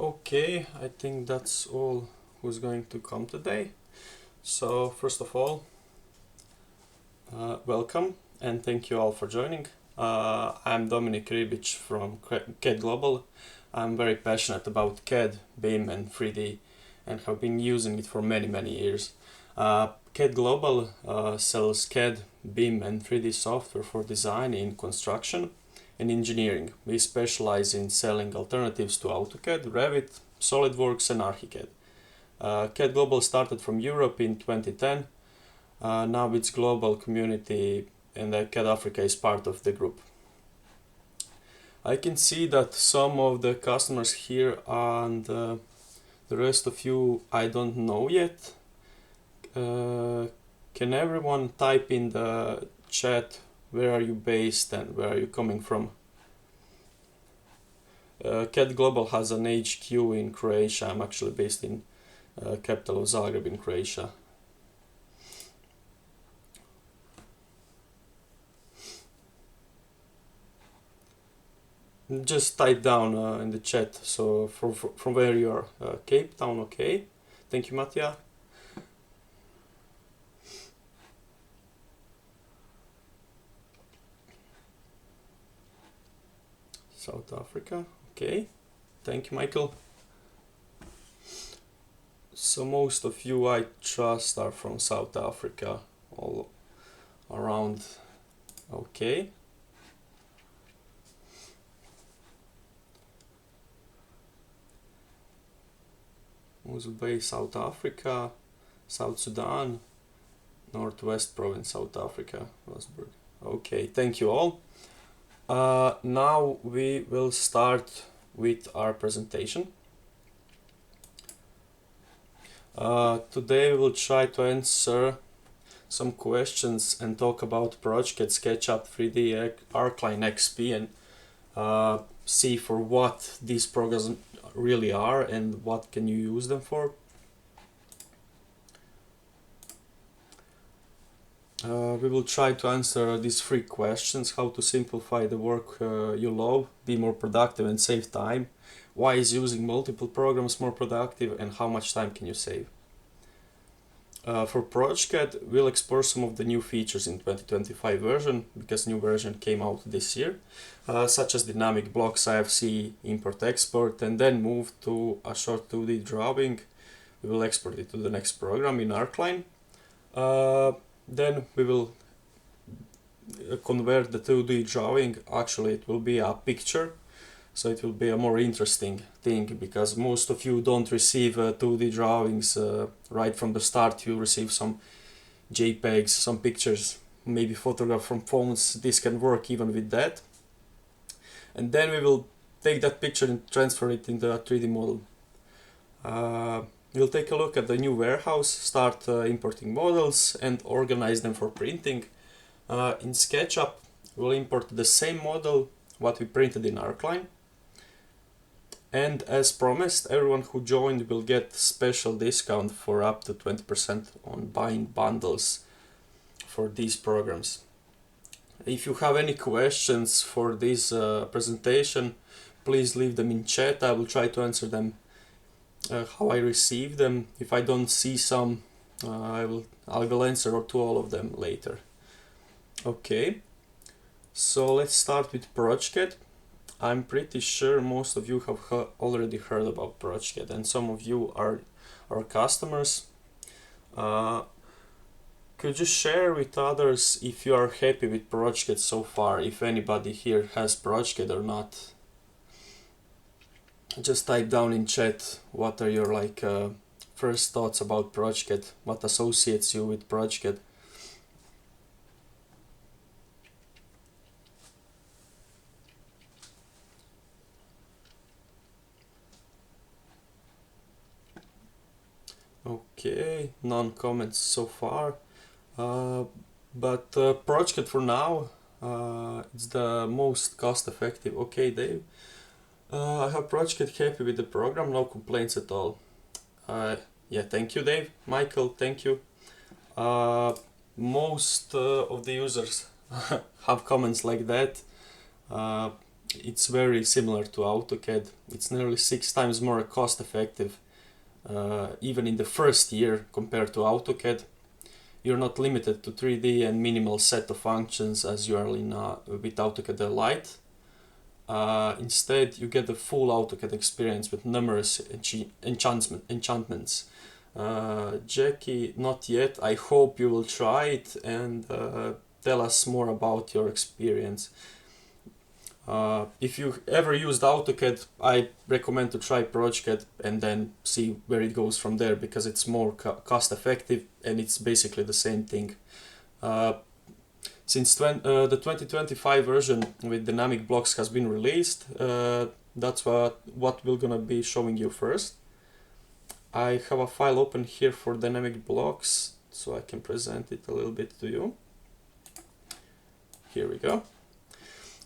Okay, I think that's all who's going to come today. So first of all, welcome and thank you all for joining. I'm Dominik Ribic from CAD Global. I'm very passionate about CAD, BIM and 3D and have been using it for many years. CAD Global sells CAD, BIM and 3D software for design in construction and engineering. We specialize in selling alternatives to AutoCAD, Revit, SolidWorks and ArchiCAD. CAD Global started from Europe in 2010. Now it's global community and CAD Africa is part of the group. I can see that some of the customers here and the rest of you I don't know yet. Can everyone type in the chat where are you based and where are you coming from? CAD Global has an HQ in Croatia. I'm actually based in capital of Zagreb in Croatia. Just type down in the chat, so from where you are. Cape Town, okay. Thank you, Mattia. South Africa, okay. Thank you, Michael. So most of you I trust are from South Africa, all around, okay. Mozambique, South Africa, South Sudan, Northwest Province, South Africa, Rosberg. Okay, thank you all. Now we will start with our presentation. Today we will try to answer some questions and talk about progeCAD, SketchUp, 3D, Archline.XP and see for what these programs really are and what can you use them for. We will try to answer these 3 questions: how to simplify the work you love, be more productive and save time, why is using multiple programs more productive, and how much time can you save. For progeCAD, we'll explore some of the new features in 2025 version, because new version came out this year, such as dynamic blocks, IFC, import-export, and then move to a short 2D drawing. We will export it to the next program in Archline. Then we will convert the 2D drawing. Actually, it will be a picture, so it will be a more interesting thing, because most of you don't receive 2D drawings right from the start. You receive some JPEGs, some pictures, maybe photograph from phones. This can work even with that. And then we will take that picture and transfer it into a 3D model. We'll take a look at the new warehouse, start importing models and organize them for printing. In SketchUp, we'll import the same model what we printed in Archline. And as promised, everyone who joined will get special discount for up to 20% on buying bundles for these programs. If you have any questions for this presentation, please leave them in chat. I will try to answer them how I receive them. If I don't see some, I will answer to all of them later. Okay, so let's start with progeCAD. I'm pretty sure most of you have already heard about progeCAD, and some of you are our customers. Could you share with others if you are happy with progeCAD so far, if anybody here has progeCAD or not? Just type down in chat what are your first thoughts about progeCAD, what associates you with progeCAD. Okay, none comments so far, but progeCAD for now, it's the most cost effective. Okay, Dave. I have progeCAD, happy with the program, no complaints at all. Yeah, thank you, Dave. Michael, thank you. Most of the users have comments like that. it's very similar to AutoCAD. It's nearly 6 times more cost effective, even in the first year compared to AutoCAD. You're not limited to 3D and minimal set of functions as you are in with AutoCAD Lite. Instead, you get the full AutoCAD experience with numerous enchantments. Jackie, not yet. I hope you will try it and tell us more about your experience. If you ever used AutoCAD, I recommend to try progeCAD and then see where it goes from there, because it's more cost effective and it's basically the same thing. Since the 2025 version with dynamic blocks has been released, that's what we're gonna be showing you first. I have a file open here for dynamic blocks, so I can present it a little bit to you. Here we go.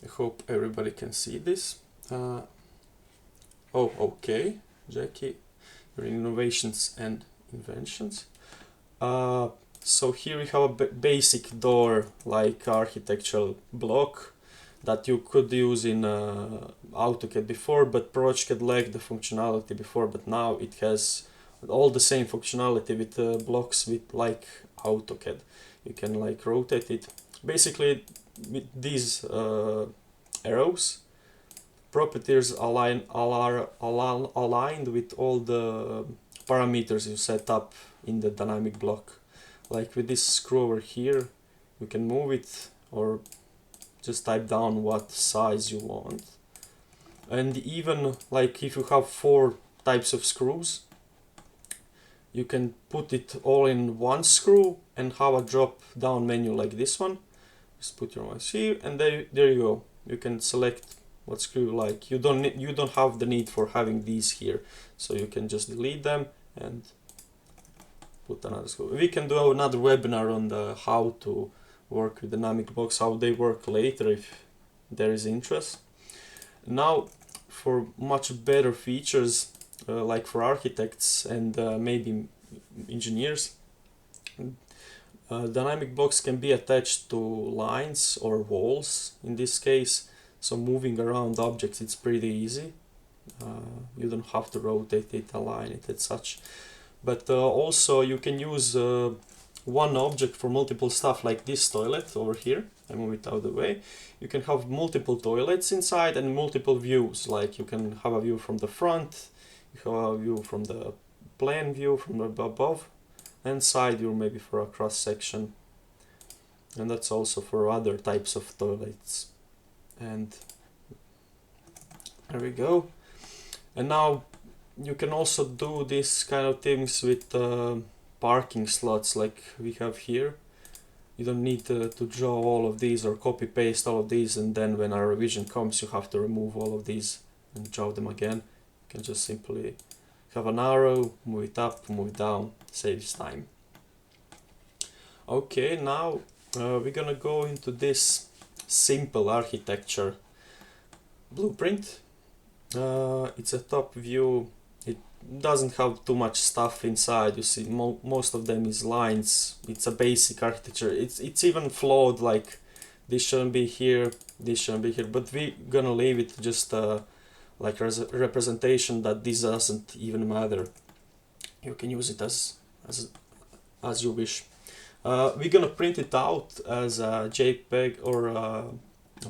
I hope everybody can see this. Oh, okay, Jackie, your innovations and inventions. So here we have a basic door like architectural block that you could use in AutoCAD before, but progeCAD lacked the functionality before, but now it has all the same functionality with blocks with like AutoCAD. You can like rotate it. Basically, with these arrows, properties are aligned with all the parameters you set up in the dynamic block. Like with this screw over here, you can move it or just type down what size you want. And even like if you have 4 types of screws, you can put it all in one screw and have a drop down menu like this one. Just put your mouse here and there you go. You can select what screw you like. You don't have the need for having these here, so you can just delete them and put another screw. We can do another webinar on the how to work with dynamic blocks, how they work later if there is interest. Now, for much better features, like for architects and maybe engineers, dynamic blocks can be attached to lines or walls in this case, so moving around objects it's pretty easy. You don't have to rotate it, align it and such. But also you can use one object for multiple stuff, like this toilet over here. I move it out of the way. You can have multiple toilets inside and multiple views, like you can have a view from the front, you have a view from the plan view from above, and side view maybe for a cross section, and that's also for other types of toilets. And there we go. And now you can also do this kind of things with parking slots like we have here. You don't need to draw all of these or copy paste all of these, and then when a revision comes you have to remove all of these and draw them again. You can just simply have an arrow, move it up, move it down, saves time. Okay, now we're gonna go into this simple architecture blueprint. It's a top view. It doesn't have too much stuff inside. You see, most of them is lines. It's a basic architecture. It's even flawed, like this shouldn't be here, this shouldn't be here, but we're gonna leave it just like as a representation that this doesn't even matter. You can use it as you wish. We're gonna print it out as a JPEG or a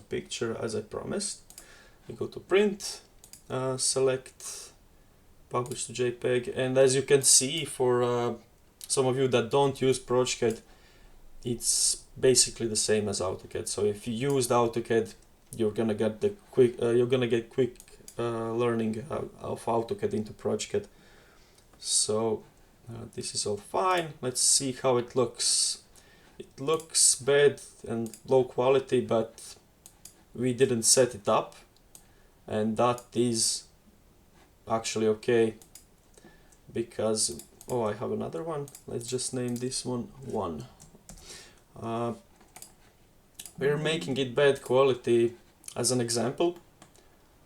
picture as I promised. You go to print, select publish to JPEG, and as you can see, for some of you that don't use progeCAD, it's basically the same as AutoCAD. So if you used AutoCAD, you're gonna get quick learning of AutoCAD into progeCAD. So this is all fine. Let's see how it looks. It looks bad and low quality, but we didn't set it up, and that is actually okay, because I have another one. Let's just name this one 1. We're making it bad quality as an example,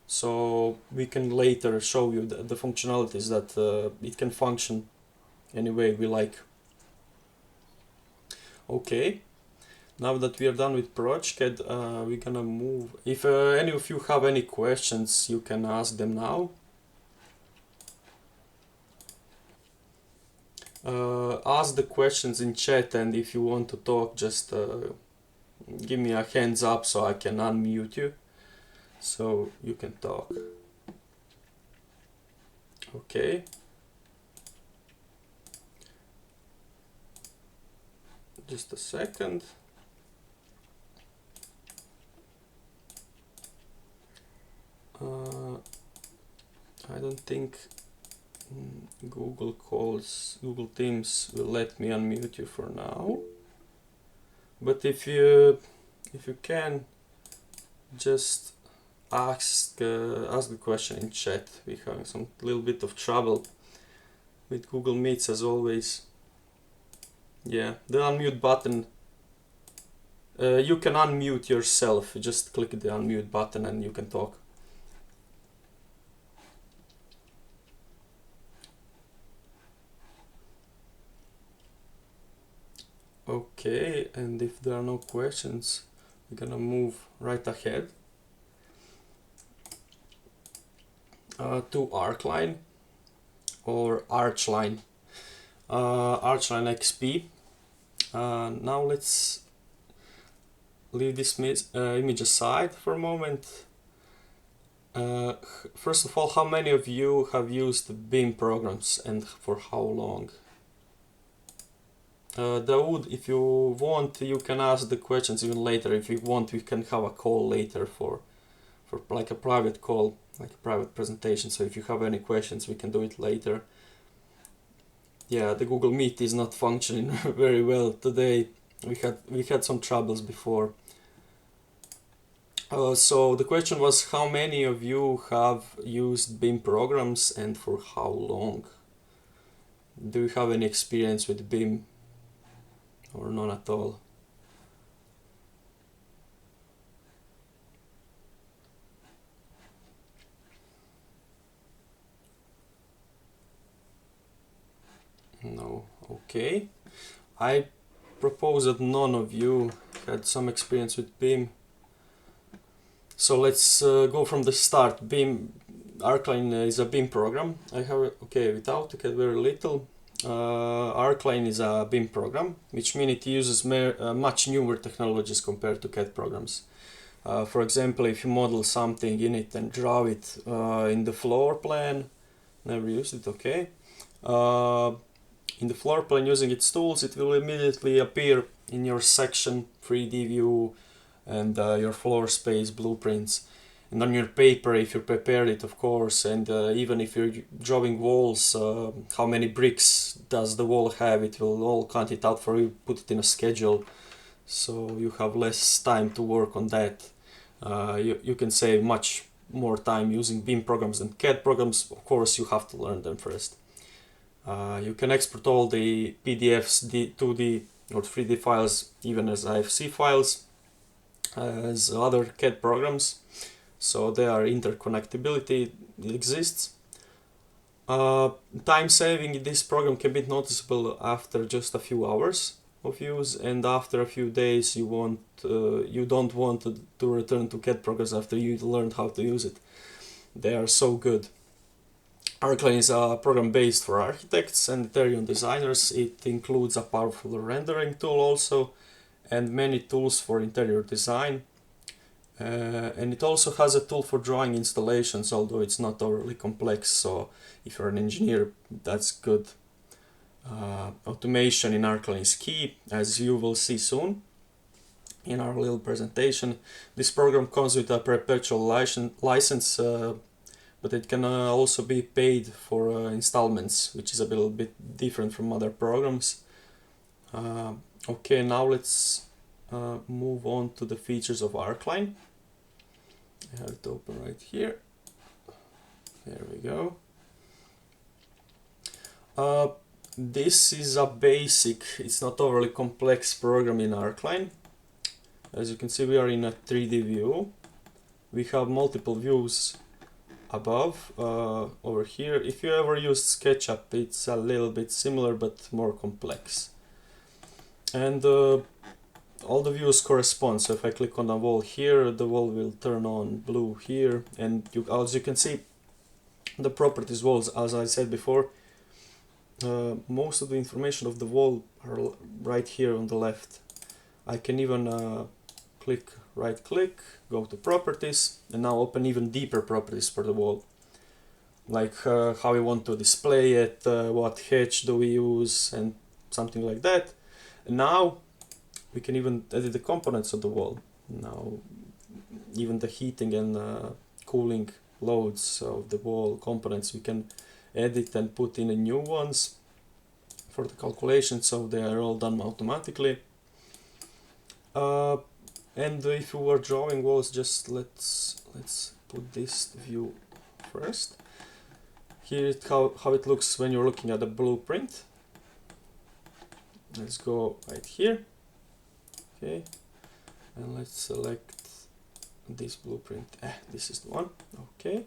so we can later show you the functionalities that it can function any way we like. Okay, Now that we are done with progeCAD, we're gonna move. If any of you have any questions, you can ask them now. Ask the questions in chat, and if you want to talk, just give me a hands up so I can unmute you, so you can talk. Okay. Just a second. I don't think Google Teams will let me unmute you for now. But if you can, just ask the question in chat. We're having some little bit of trouble with Google Meets as always. Yeah, the unmute button. You can unmute yourself. Just click the unmute button and you can talk. Okay, and if there are no questions, we're gonna move right ahead to Archline or Archline, Archline.XP. Now let's leave this image aside for a moment. First of all, how many of you have used BIM programs and for how long? Dawood, if you want, you can ask the questions even later. If you want, we can have a call later for like a private call, like a private presentation. So if you have any questions, we can do it later. Yeah, the Google Meet is not functioning very well today. We had some troubles before. So the question was, how many of you have used BIM programs and for how long? Do you have any experience with BIM? Or none at all? No. Okay. I propose that none of you had some experience with BIM. So let's go from the start. BIM, Archline is a BIM program. I have, okay, with AutoCAD very little. Archline is a BIM program, which means it uses much newer technologies compared to CAD programs. For example, if you model something in it and draw it in the floor plan, never used it, okay. In the floor plan using its tools, it will immediately appear in your section 3D view and your floor space blueprints. And on your paper, if you prepared it, of course, and even if you're drawing walls, how many bricks does the wall have, it will all count it out for you, put it in a schedule, so you have less time to work on that. You can save much more time using BIM programs than CAD programs. Of course, you have to learn them first. You can export all the PDFs, 2D or 3D files, even as IFC files, as other CAD programs. So their interconnectability exists. Time saving in this program can be noticeable after just a few hours of use, and after a few days you don't want to return to CAD programs after you learned how to use it. They are so good. Archline is a program based for architects and interior designers. It includes a powerful rendering tool also, and many tools for interior design. And it also has a tool for drawing installations, although it's not overly complex, so if you're an engineer, that's good. Automation in Archline is key, as you will see soon in our little presentation. This program comes with a perpetual license, but it can also be paid for installments, which is a little bit different from other programs. Okay, now let's move on to the features of Archline. I have it open right here. There we go. This is a basic, it's not overly complex program in Archline. As you can see, we are in a 3D view. We have multiple views above, over here. If you ever used SketchUp, it's a little bit similar but more complex. And all the views correspond. So if I click on a wall here, the wall will turn on blue here, and as you can see, the properties walls, as I said before, most of the information of the wall are right here on the left. I can even right click, go to properties, and now open even deeper properties for the wall, like how we want to display it, what hedge do we use, and something like that. And now we can even edit the components of the wall. Now even the heating and cooling loads of the wall components, we can edit and put in new ones for the calculation, so they are all done automatically. And if you were drawing walls, just let's put this view first. Here is how it looks when you're looking at the blueprint. Let's go right here. Okay, and let's select this blueprint. This is the one. Okay.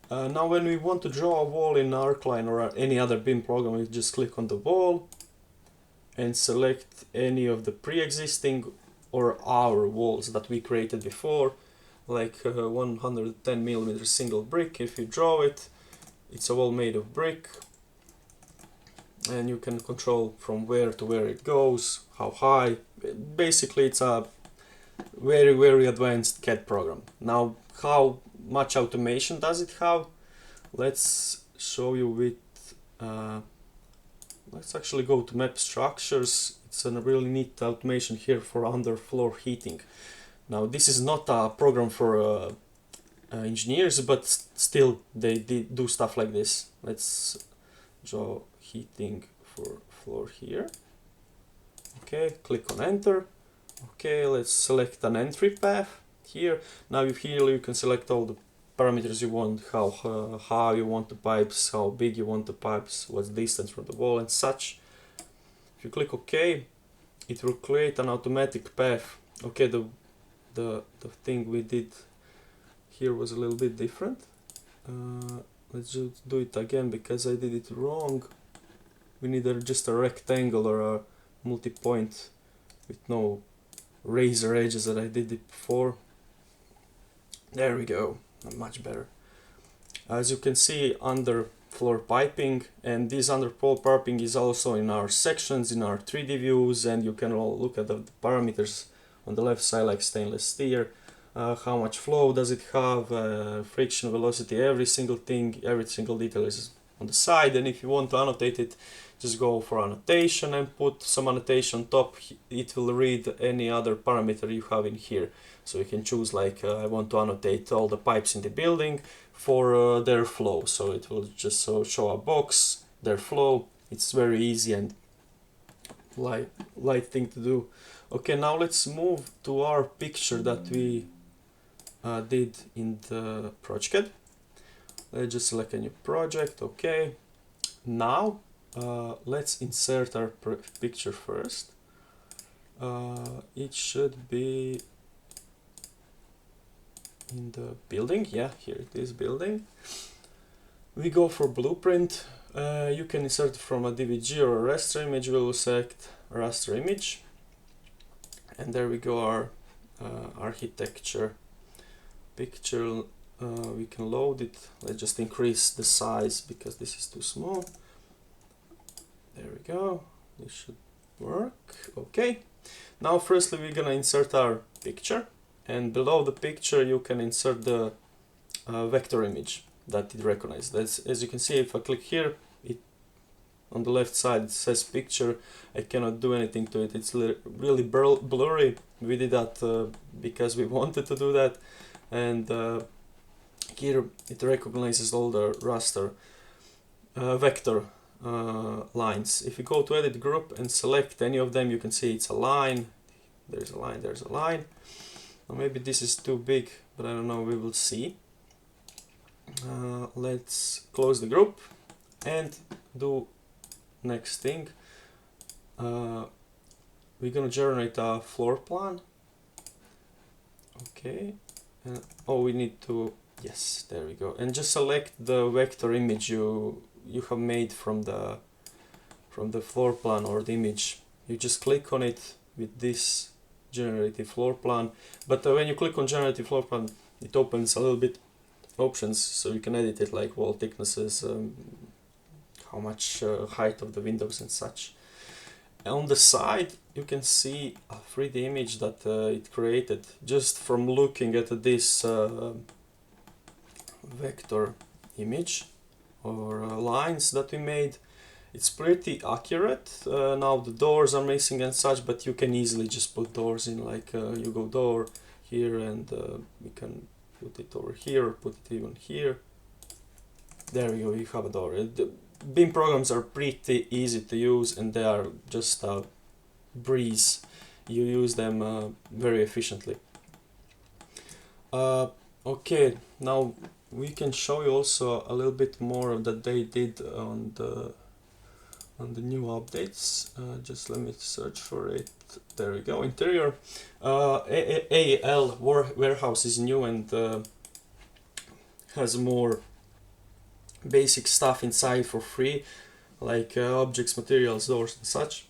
Now when we want to draw a wall in Archline or any other BIM program, we just click on the wall and select any of the pre-existing or our walls that we created before, like 110mm single brick. If you draw it, it's a wall made of brick, and you can control from where to where it goes, how high. Basically, it's a very advanced CAD program. Now, how much automation does it have? Let's show you with let's actually go to map structures. It's a really neat automation here for underfloor heating. Now this is not a program for engineers, but still they do stuff like this. Let's draw heating for floor here. Okay, click on enter. Okay, let's select an entry path here. Now here you can select all the parameters you want, how high you want the pipes, how big you want the pipes, what's the distance from the wall and such. If you click OK, it will create an automatic path. Okay, the thing we did here was a little bit different. Let's just do it again because I did it wrong. We need just a rectangle or a multi-point with no razor edges that I did it before. There we go, much better. As you can see, under floor piping, and this under floor piping is also in our sections, in our 3D views, and you can all look at the parameters on the left side, like stainless steel, how much flow does it have, friction, velocity, every single thing, every single detail is on the side. And if you want to annotate it, just go for annotation and put some annotation on top. It will read any other parameter you have in here. So you can choose, like, I want to annotate all the pipes in the building for their flow. So it will just show a box, their flow. It's very easy and light thing to do. Okay, now let's move to our picture that we did in the progeCAD. Let's just select a new project. Okay, now let's insert our picture first. It should be in the building. Yeah, here it is, building. We go for blueprint. You can insert from a DVG or a raster image. We'll select raster image, and there we go, our architecture picture. We can load it. Let's just increase the size because this is too small. There we go, this should work. Okay, now firstly we're gonna insert our picture, and below the picture you can insert the vector image that it recognizes. As you can see, if I click here, it on the left side it says picture. I cannot do anything to it. It's really blurry. We did that because we wanted to do that, and here it recognizes all the raster vector lines. If you go to edit group and select any of them, you can see it's a line. There's a line, there's a line. Or maybe this is too big, but I don't know, we will see. Let's close the group and do next thing. We're gonna generate a floor plan. Okay, oh, we need to, yes, there we go, and just select the vector image you have made from the floor plan or the image. You just click on it with this generative floor plan. But when you click on generative floor plan, it opens a little bit options, so you can edit it like wall thicknesses, how much height of the windows and such. On the side you can see a 3D image that it created just from looking at this vector image or lines that we made. It's pretty accurate. Now the doors are missing and such, but you can easily just put doors in, like you go door here and we can put it over here, put it even here. There you go, you have a door. The BIM programs are pretty easy to use and they are just a breeze. You use them very efficiently. Okay, now we can show you also a little bit more that they did on the new updates. Just let me search for it. There we go. Interior. AAL warehouse is new and has more basic stuff inside for free, like objects, materials, doors and such.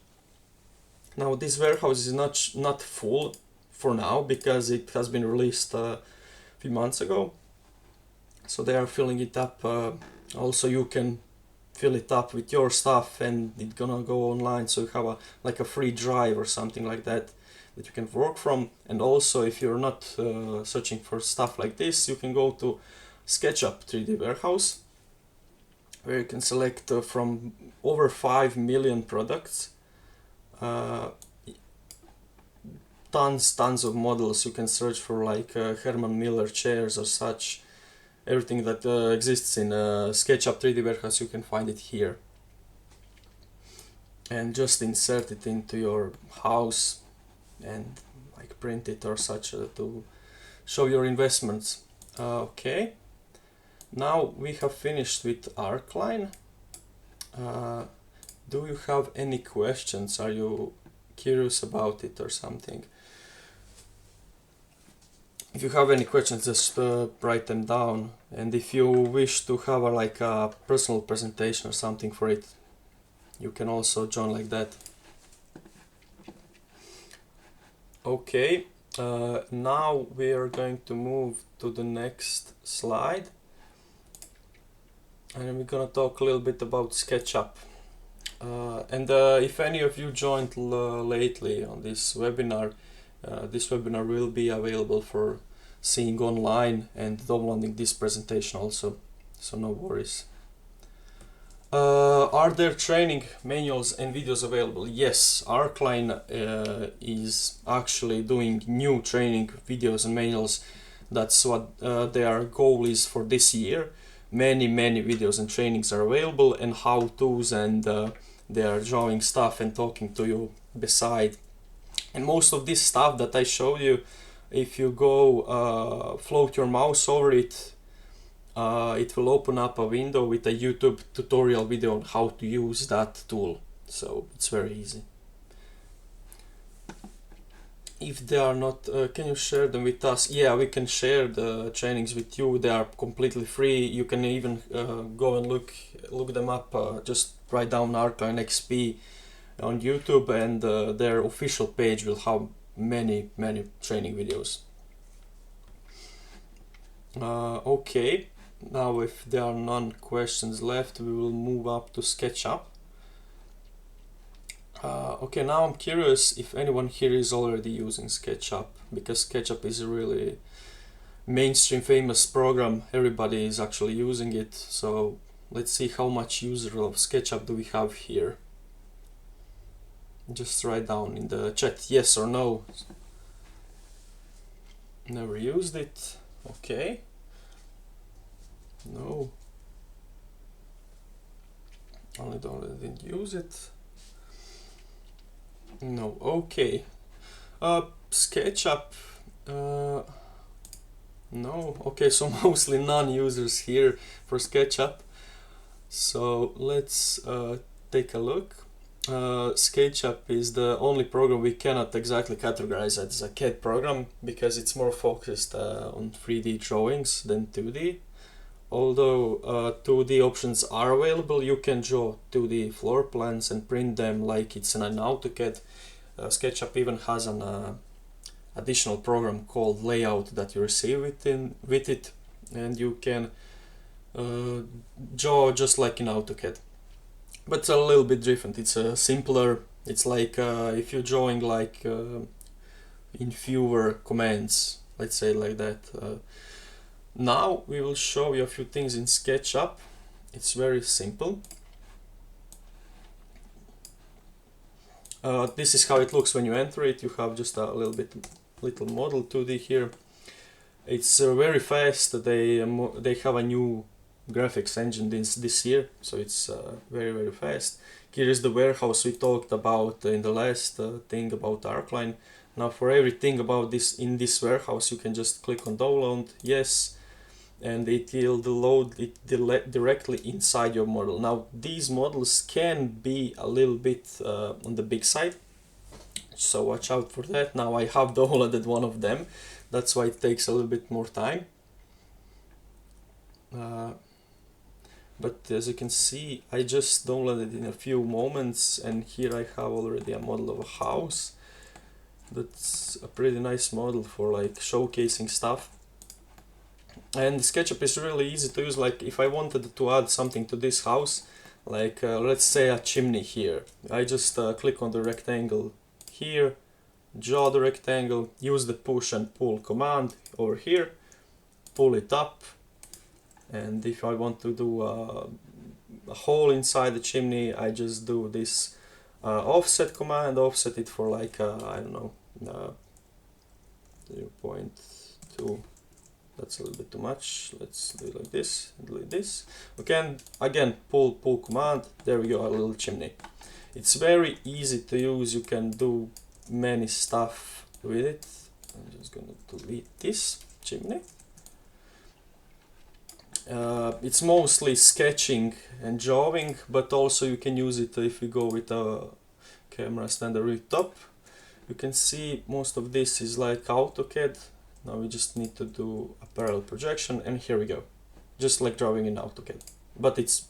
Now this warehouse is not full for now because it has been released a few months ago, so they are filling it up. Also you can fill it up with your stuff and it's gonna go online, so you have like a free drive or something like that that you can work from. And also if you're not searching for stuff like this, you can go to SketchUp 3D warehouse, where you can select from over 5 million products, tons of models. You can search for like Herman Miller chairs or such. Everything that exists in SketchUp 3D warehouse, you can find it here. And just insert it into your house and like print it or such to show your investments. Okay. Now we have finished with Archline. Do you have any questions? Are you curious about it or something? If you have any questions, just write them down. And if you wish to have like a personal presentation or something for it, you can also join like that. Okay, now we are going to move to the next slide. And we're gonna talk a little bit about SketchUp. And if any of you joined lately on this webinar will be available for seeing online and downloading this presentation also, so no worries. Are there training manuals and videos available? Yes, Archline is actually doing new training videos and manuals. That's what their goal is for this year. Many videos and trainings are available, and how-tos, and they are drawing stuff and talking to you beside. And most of this stuff that I showed you, if you go float your mouse over it, it will open up a window with a YouTube tutorial video on how to use that tool. So it's very easy. If they are not, can you share them with us? Yeah, we can share the trainings with you. They are completely free. You can even go and look them up. Just write down Archline.XP on YouTube, and their official page will have many training videos. Okay, now if there are none questions left, we will move up to SketchUp. Okay, now I'm curious if anyone here is already using SketchUp, because SketchUp is a really mainstream famous program. Everybody is actually using it, so let's see how much user of SketchUp do we have here. Just write down in the chat yes or no. Never used it. Okay. No. Only didn't use it. No. Okay. SketchUp. No. Okay, so mostly non-users here for SketchUp. So let's take a look. SketchUp is the only program we cannot exactly categorize as a CAD program, because it's more focused on 3D drawings than 2D. Although 2D options are available, you can draw 2D floor plans and print them like it's in an AutoCAD. SketchUp even has an additional program called layout that you receive with it, and you can draw just like in AutoCAD, but it's a little bit different. It's simpler. It's like if you're drawing like in fewer commands, let's say like that. Now we will show you a few things in SketchUp. It's very simple. This is how it looks when you enter it. You have just a little model 2D here. It's very fast. They have a new graphics engine this year, so it's very fast. Here is the warehouse we talked about in the last thing about Archline. Now for everything about this in this warehouse, you can just click on download, yes, and it will load it directly inside your model. Now these models can be a little bit on the big side, so watch out for that. Now I have downloaded one of them, that's why it takes a little bit more time. But as you can see, I just downloaded in a few moments, and here I have already a model of a house. That's a pretty nice model for like showcasing stuff. And SketchUp is really easy to use. Like if I wanted to add something to this house, like let's say a chimney here, I just click on the rectangle here, draw the rectangle, use the push and pull command over here, pull it up, and if I want to do a hole inside the chimney, I just do this offset command, offset it for like I don't know, 0.2. That's a little bit too much. Let's do it like this, and like this. Okay, and again, pull command. There we go, a little chimney. It's very easy to use. You can do many stuff with it. I'm just gonna delete this chimney. It's mostly sketching and drawing, but also you can use it if you go with a camera stand really top. You can see most of this is like AutoCAD. Now we just need to do a parallel projection, and here we go. Just like drawing in AutoCAD, but it's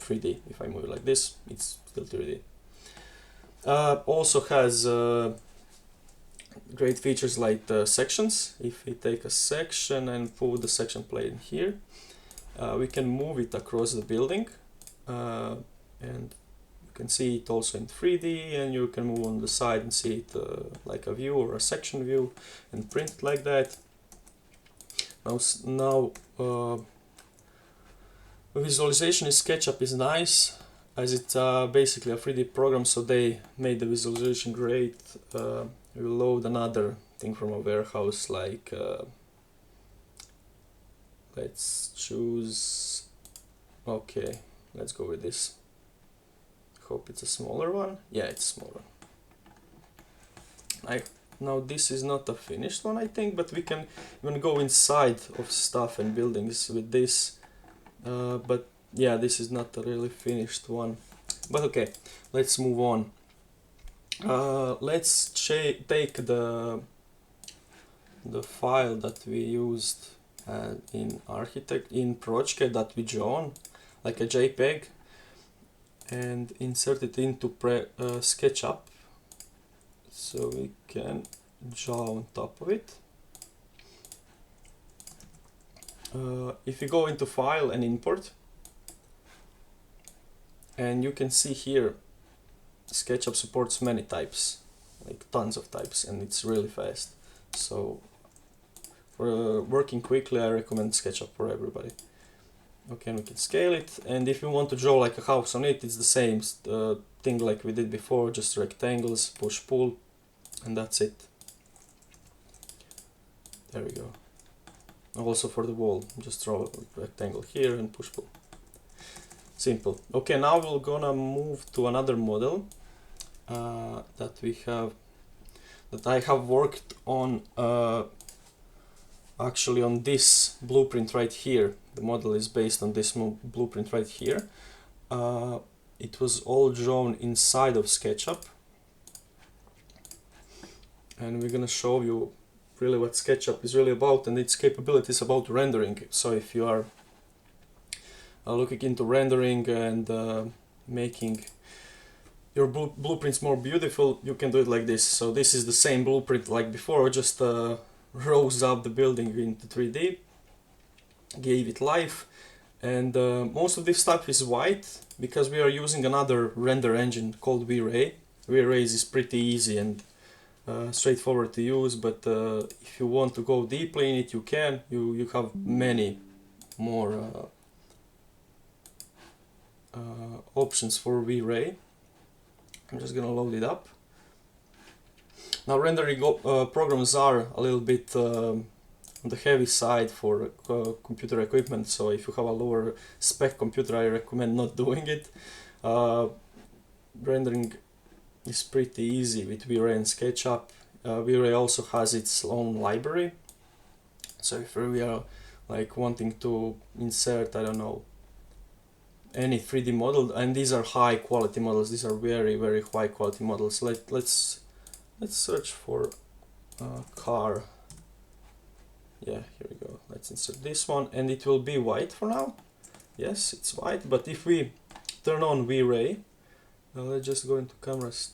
3D. If I move it like this, it's still 3D. Also has great features like the sections. If we take a section and put the section plane here, we can move it across the building, and you can see it also in 3D, and you can move on the side and see it like a view or a section view and print it like that. Now visualization in SketchUp is nice, as it's basically a 3D program, so they made the visualization great. We will load another thing from a warehouse, like let's choose, okay, let's go with this. Hope it's a smaller one. Yeah, it's smaller. Now this is not a finished one, I think, but we can even go inside of stuff and buildings with this. But yeah, this is not a really finished one. But okay, let's move on. Let's take the file that we used in progeCAD that we drawn, like a JPEG, and insert it into SketchUp, so we can draw on top of it. If you go into File and Import, and you can see here SketchUp supports many types, like tons of types, and it's really fast. So for working quickly, I recommend SketchUp for everybody. Okay, and we can scale it, and if you want to draw like a house on it, it's the same thing like we did before, just rectangles, push pull, and that's it. There we go. Also for the wall, just draw a rectangle here and push pull. Simple. Okay, now we're gonna move to another model that I have worked on, actually on this blueprint right here. The model is based on this blueprint right here. It was all drawn inside of SketchUp, and we're gonna show you really what SketchUp is really about and its capabilities about rendering. So if you are looking into rendering and making your blueprint's more beautiful, you can do it like this. So this is the same blueprint like before, just rose up the building into 3D, gave it life, and most of this stuff is white because we are using another render engine called V-Ray. V-Ray is pretty easy and straightforward to use, but if you want to go deeply in it, you can. You have many more options for V-Ray. I'm just gonna load it up. Now rendering programs are a little bit on the heavy side for computer equipment, so if you have a lower spec computer, I recommend not doing it. Rendering is pretty easy with V-Ray and SketchUp. V-Ray also has its own library, so if we are like wanting to insert, I don't know, any 3D model, and these are high quality models, these are very high quality models. Let's search for car. Yeah, here we go. Let's insert this one, and it will be white for now. Yes, it's white, but if we turn on V-Ray, let's just go into cameras,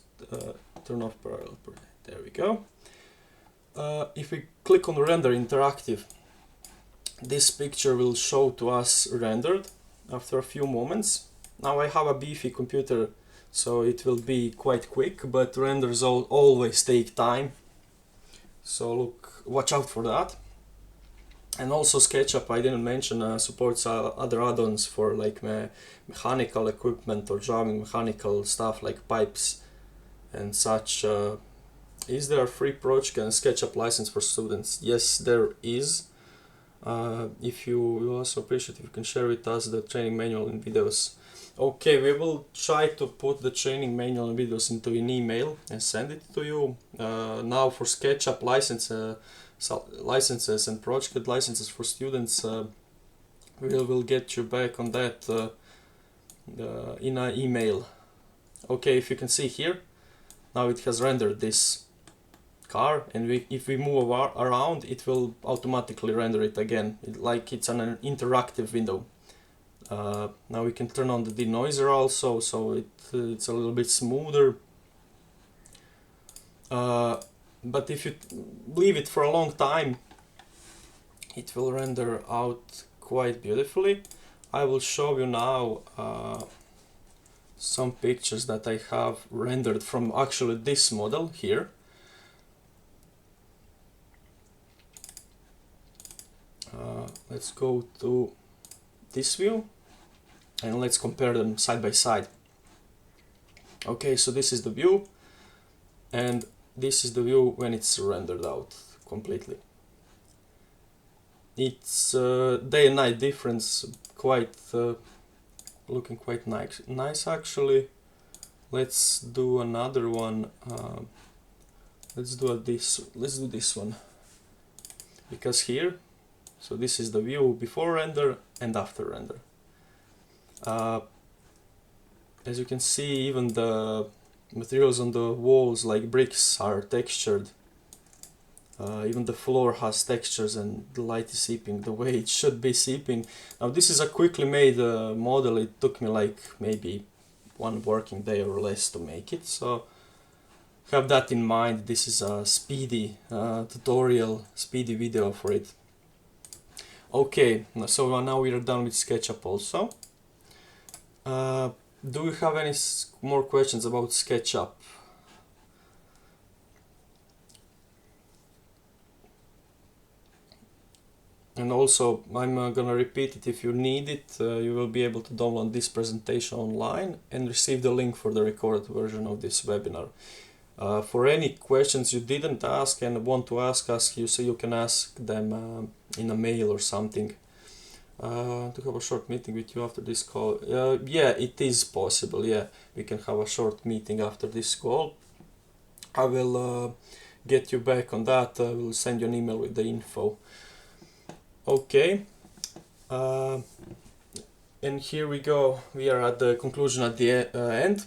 turn off parallel. There we go. If we click on render interactive, this picture will show to us rendered after a few moments. Now I have a beefy computer, so it will be quite quick, but renders always take time. So watch out for that. And also SketchUp, I didn't mention, supports other add-ons for like mechanical equipment or drawing mechanical stuff like pipes and such. Is there a free progeCAD and SketchUp license for students? Yes, there is. If you will also appreciate if you can share with us the training manual and videos. Okay, we will try to put the training manual and videos into an email and send it to you. Now for SketchUp licenses and progeCAD licenses for students, we will get you back on that in an email. Okay, if you can see here, now it has rendered this car, and if we move around, it will automatically render it again, like it's an interactive window. Now we can turn on the denoiser also, so it's a little bit smoother. But if you leave it for a long time, it will render out quite beautifully. I will show you now some pictures that I have rendered from actually this model here. Let's go to this view and let's compare them side by side. Okay, so this is the view, and this is the view when it's rendered out completely. It's day and night difference, quite looking quite nice actually. Let's do another one. Let's do this one, because here, so this is the view before render and after render. As you can see, even the materials on the walls like bricks are textured. Even the floor has textures and the light is seeping the way it should be seeping. Now this is a quickly made model. It took me like maybe one working day or less to make it, so have that in mind. This is a speedy tutorial, speedy video for it. Okay, so now we are done with SketchUp also. Do you have any more questions about SketchUp? And also, I'm gonna repeat it, if you need it, you will be able to download this presentation online and receive the link for the recorded version of this webinar. For any questions you didn't ask and want to ask us, you can ask them in a mail or something. To have a short meeting with you after this call. Yeah, it is possible. Yeah, we can have a short meeting after this call. I will get you back on that. I will send you an email with the info. Okay. And here we go. We are at the conclusion at the end.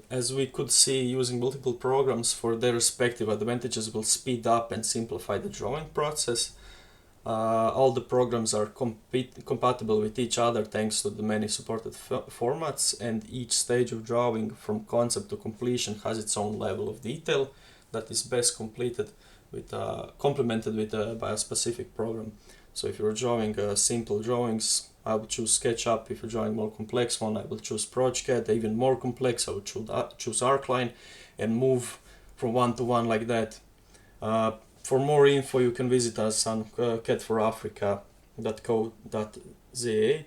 As we could see, using multiple programs for their respective advantages will speed up and simplify the drawing process. All the programs are compatible with each other thanks to the many supported formats, and each stage of drawing from concept to completion has its own level of detail that is best completed with complemented with by a specific program. So if you're drawing simple drawings, I will choose SketchUp. If you're drawing more complex one, I will choose progeCAD. Even more complex, I will choose Archline, and move from one to one like that. For more info, you can visit us on cadforafrica.co.za.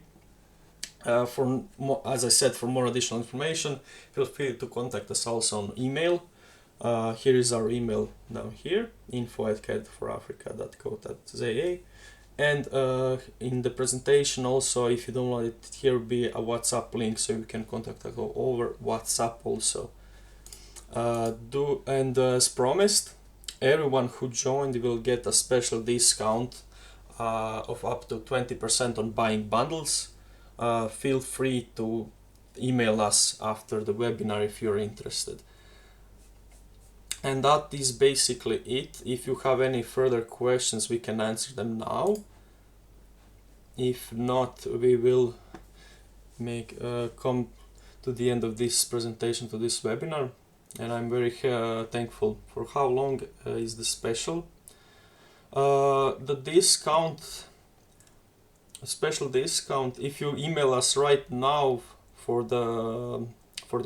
As I said, for more additional information, feel free to contact us also on email. Here is our email down here, info@cadforafrica.co.za. And in the presentation also, if you don't want it, here will be a WhatsApp link, so you can contact us over WhatsApp also. As promised, everyone who joined will get a special discount of up to 20% on buying bundles. Feel free to email us after the webinar if you're interested. And that is basically it. If you have any further questions, we can answer them now. If not, we will come to the end of this presentation, to this webinar. And I'm very thankful for how long is the special. The special discount, if you email us right now for the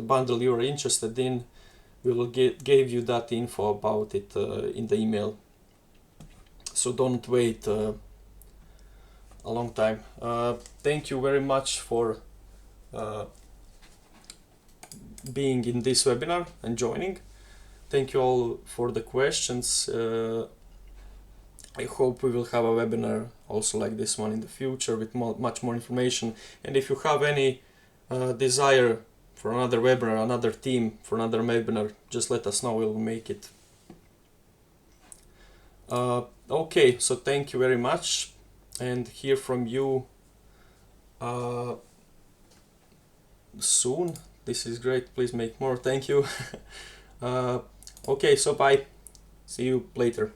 bundle you are interested in, we will give you that info about it in the email. So don't wait a long time. Thank you very much for being in this webinar and joining. Thank you all for the questions. I hope we will have a webinar also like this one in the future with much more information. And if you have any desire for another webinar, another theme for another webinar, just let us know, we'll make it. Okay, so thank you very much, and hear from you soon. This is great, please make more, thank you. Okay, so bye, see you later.